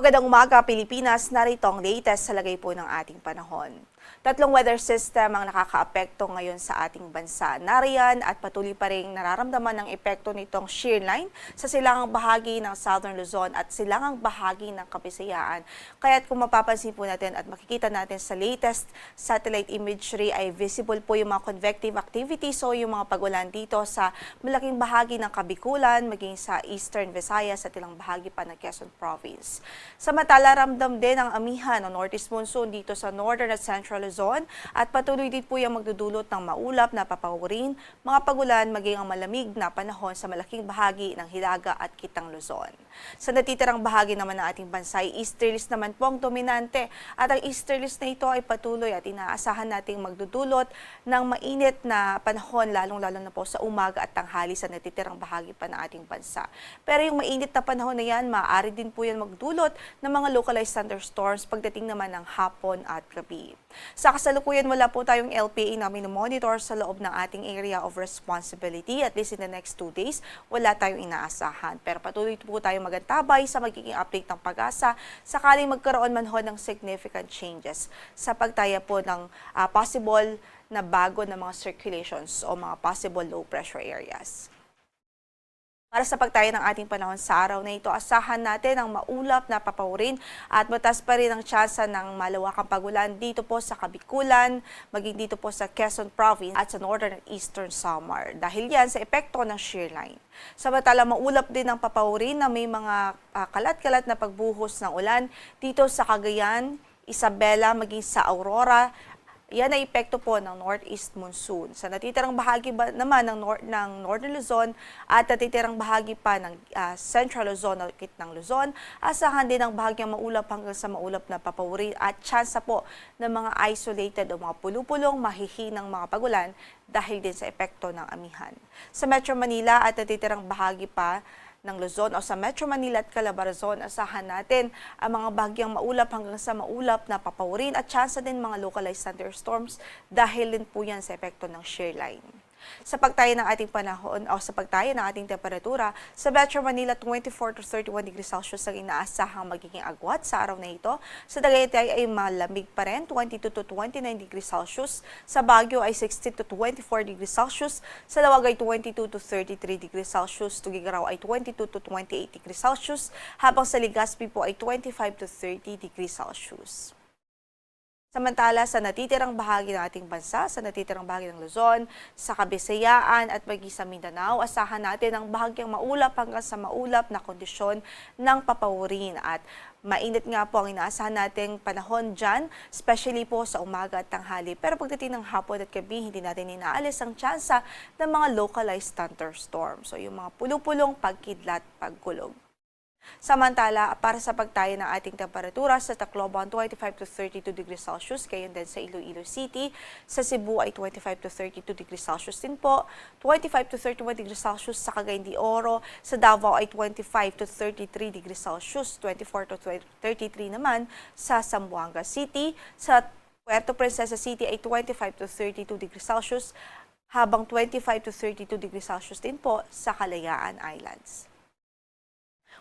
Magandang umaga, Pilipinas. Narito ang latest sa lagay po ng ating panahon. Tatlong weather system ang nakakaapekto ngayon sa ating bansa. Nariyan at patuloy pa rin nararamdaman ng epekto nitong shear line sa silangang bahagi ng Southern Luzon at silangang bahagi ng Kabisayaan. Kaya't kung mapapansin po natin at makikita natin sa latest satellite imagery ay visible po yung mga convective activities o yung mga pagulan dito sa malaking bahagi ng Kabikulan, maging sa Eastern Visayas at ilang bahagi pa ng Quezon Province. Samantala, ramdam din ang amihan o northeast monsoon dito sa Northern at Central Luzon at patuloy din po yung magdudulot ng maulap na papawirin, mga pagulan, maging ang malamig na panahon sa malaking bahagi ng Hilaga at Kitang Luzon. Sa natitirang bahagi naman ng ating bansa, easterlies naman po ang dominante at ang easterlies na ito ay patuloy at inaasahan nating magdudulot ng mainit na panahon lalong-lalo na po sa umaga at tanghali sa natitirang bahagi pa ng ating bansa. Pero yung mainit na panahon na yan, maaari din po yan magdulot ng mga localized thunderstorms pagdating naman ng hapon at gabi. Sa kasalukuyan, wala po tayong LPA na minomonitor sa loob ng ating area of responsibility. At least in the next 2 days, wala tayong inaasahan. Pero patuloy po tayong magantabay sa magiging update ng Pag-asa sakaling magkaroon man ho ng significant changes sa pagtaya po ng possible na bago na mga circulations o mga possible low pressure areas. Para sa pagtaya ng ating panahon sa araw na ito, asahan natin ang maulap na papawirin at mataas pa rin ang tsansa ng malawakang pagulan dito po sa Kabikulan, maging dito po sa Quezon Province at sa Northern and Eastern Samar. Dahil yan sa epekto ng shear line. Samantala, maulap din ang papawirin na may mga kalat-kalat na pagbuhos ng ulan dito sa Cagayan, Isabela, maging sa Aurora. Yan ay epekto po ng northeast monsoon. Sa natitirang bahagi naman ng Northern Luzon at natitirang bahagi pa ng Central Luzon o Kitang Luzon, asahan din ang bahagyang maulap hanggang sa maulap na papawirin at tsansa po ng mga isolated o mga pulupulong mahihinang mga pagulan dahil din sa epekto ng amihan. Sa Metro Manila at natitirang bahagi pa ng Luzon o sa Metro Manila at Calabarzon, asahan natin ang mga bahagyang maulap hanggang sa maulap na papawirin at tsansa din mga localized thunderstorms dahil din po yan sa epekto ng shear line. Sa pagtaya ng ating panahon o sa pagtaya ng ating temperatura, sa Metro Manila 24 to 31 degrees Celsius ang inaasahang magiging agwat sa araw na ito. Sa Tagaytay ay malamig pa rin, 22 to 29 degrees Celsius. Sa Baguio ay 16 to 24 degrees Celsius. Sa Lawag ay 22 to 33 degrees Celsius. Tugigaraw ay 22 to 28 degrees Celsius. Habang sa Legazpi po ay 25 to 30 degrees Celsius. Samantala, sa natitirang bahagi ng ating bansa, sa natitirang bahagi ng Luzon, sa Kabisayaan at maging sa Mindanao, asahan natin ang bahagyang maulap hanggang sa maulap na kondisyon ng papawirin. At mainit nga po ang inaasahan nating panahon dyan, especially po sa umaga at tanghali. Pero pagdating ng hapon at gabi, hindi natin inaalis ang tsansa ng mga localized thunderstorms. So yung mga pulupulong pagkidlat, pagkulog. Samantala, para sa pagtaya ng ating temperatura sa Tacloban, 25 to 32 degrees Celsius, gayon din sa Iloilo City. Sa Cebu ay 25 to 32 degrees Celsius din po, 25 to 31 degrees Celsius sa Cagayan de Oro. Sa Davao ay 25 to 33 degrees Celsius, 24 to 33 naman sa Zamboanga City. Sa Puerto Princesa City ay 25 to 32 degrees Celsius, habang 25 to 32 degrees Celsius din po sa Kalayaan Islands.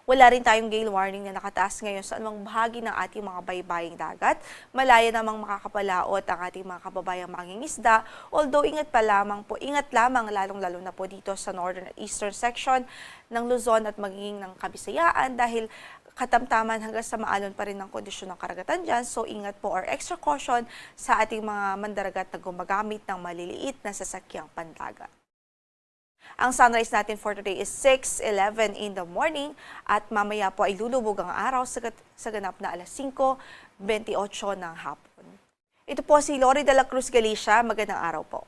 Wala rin tayong gale warning na nakataas ngayon sa anumang bahagi ng ating mga baybaying dagat. Malaya namang makakapalaot ang ating mga kababayang mangingisda. Although ingat lamang lalong-lalo na po dito sa northern at eastern section ng Luzon at magiging ng Kabisayaan dahil katamtaman hanggang sa maalon pa rin ng kondisyon ng karagatan dyan. So ingat po or extra caution sa ating mga mandaragat na gumagamit ng maliliit na sasakyang pandagat. Ang sunrise natin for today is 6:11 in the morning at mamaya po ay lulubog ang araw sa ganap na alas 5:28 ng hapon. Ito po si Lori de la Cruz Galicia. Magandang araw po.